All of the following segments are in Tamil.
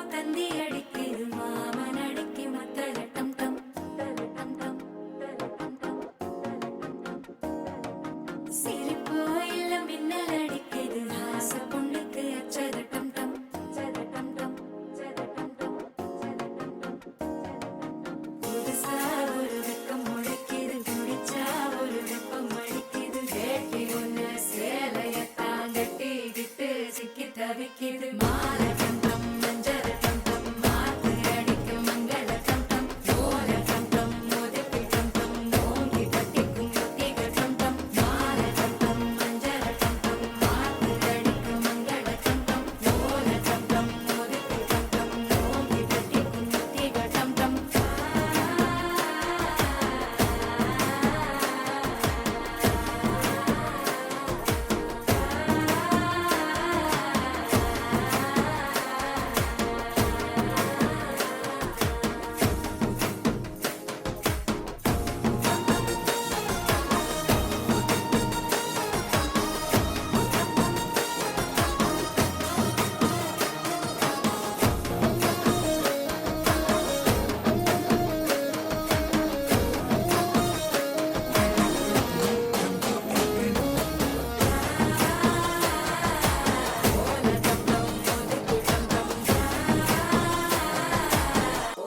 தந்தி அடிக்குது மாமன் அடிக்கு மத்தள டம் டம் டம் டம். சிரிப்போ இல்ல மின்னல் அடிக்குது ஆசை பொண்ணுக்கு அச்சத டம் டம் டம் டம். புதுசா ஒரு வெக்கம் முளைக்குது குடிச்சா ஒரு வெப்பம் அடிக்குது வேட்டி ஒண்ணு சேலையத்தான் கட்டிக்கிட்டு சிக்கி தவிக்குது மாலை டம் டம் மஞ்சள் டம் டம் மாத்து அடிக்க மங்கள டம் டம் ஓல டம் டம் மோதிக்கு டம் டம் ஓங்கி தட்டிக்கும் ஒத்திக டம் டம் மாலை டம் டம் மஞ்சள் டம் டம் மாத்து அடிக்க மங்கள டம் டம் ஓல டம் டம் மோதிக்கு டம் டம் ஓங்கி தட்டிக்கும் ஒத்திக டம் டம்.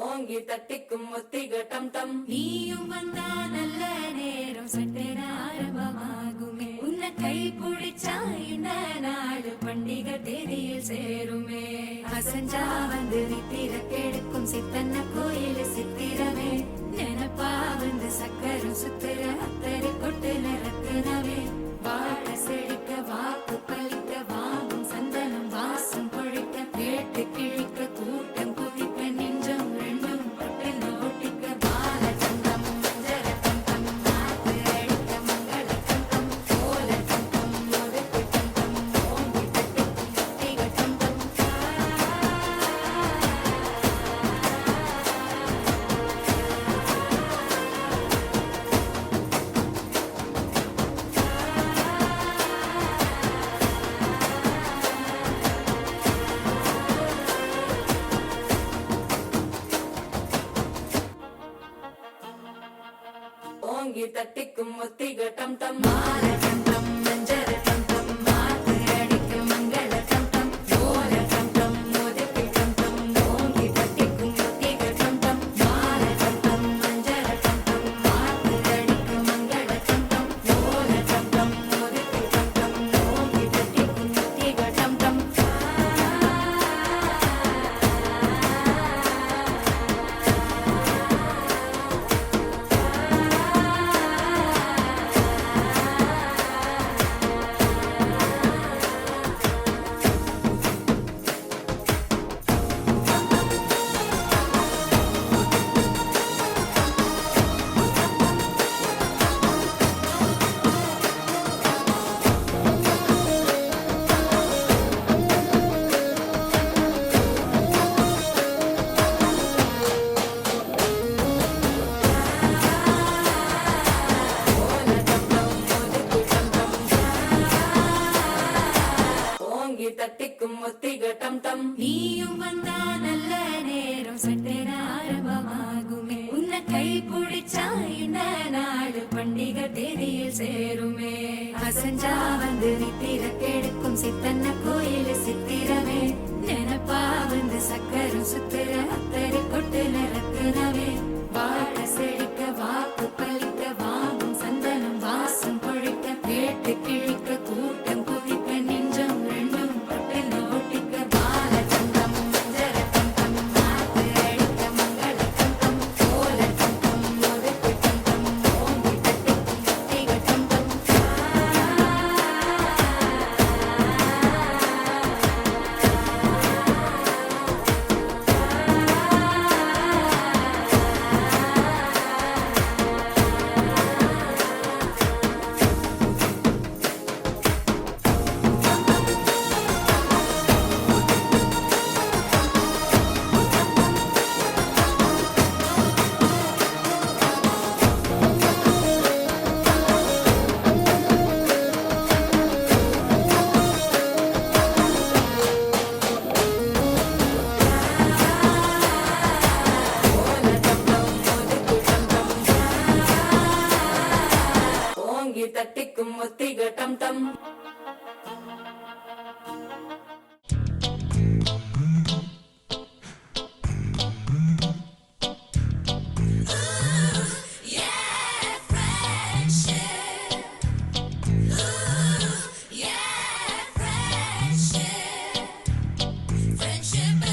ஓங்கி தட்டிக்கும் ஒத்திக டம் டம். நீயும் வந்தா நல்ல நேரம் சட்டென ஆரம்பமாகுமே உன்னை கை பிடிச்சா இந்த நாடு பண்டிகை தேதியில் சேருமே அசஞ்சா வந்து நித்திர கெடுக்கும் சித்தன்ன கோயில் சித்திரமே நினப்பா வந்து சக்கரம் சுத்திர அத்தரி கொட்டு நிறத்தினவே வாழ செழிக்க வாக்கு பலிக்க வாங்கும் சந்தனம் வாசம் பொழிக்க கேட்டு கிழிக்க கூட்டம் குதிக்க நெஞ்சம் ரெண்டும் பட்டில் ஒட்டிக்க பால சந்தம் மஞ்சள் தந்தம் மாத்து அடிக்க மங்கள தந்தம் ஓல தந்தம் ஒதுக்கு தந்தம் ஓங்கி தட்டிக்கும் ஒத்திக தந்தம். ஓங்கி தட்டிக்கும் ஒத்திக டம் டம் மாலை டம் டம் மஞ்சள் டம் டம் மாத்து அடிக்க மங்கள டம் டம் ஓல டம் டம் ஒதுக்கு டம் டம் ஓங்கி தட்டிக்கும் ஒத்திக டம் டம் மாலை டம் டம் மஞ்சள் டம் டம் மாத்து அடிக்க மங்கள டம் டம் ஓல டம் டம் ஒதுக்கு டம் டம் ஓங்கி தட்டிக்கும் ஒத்திக டம் டம். ஓங்கி தட்டிக்கும் ஒத்திக டம் டம். நீயும் வந்தா நல்ல நேரம் சட்டென ஆரம்பமாகுமே உன்னை கை பிடிச்சா இந்த நாடு பண்டிகை தேதியில் சேருமே அசஞ்சா வந்து நித்திர கெடுக்கும் சித்தன்ன கோயில் சித்திரமே நினப்பா வந்து சக்கரம் சுத்திர அத்தரி கொட்டு நிறத்தினவே வாழ செழிக்க வாக்கு பலிக்க வாங்கும் சந்தனம் வாசம் பொழிக்க கேட்டு கிழிக்க கூட்டம் குதிக்க நெஞ்சம் ரெண்டும் பட்டில் ஒட்டிக்க பால சந்தம் மஞ்சள் தந்தம் மாத்து அடிக்க மங்கள தந்தம் ஓல தந்தம் ஒதுக்கு தந்தம் ஓங்கி தட்டிக்கும் ஒத்திக தந்தம். உயிர் தட்டிக்கும் ஒத்திக டம் டம். Friendship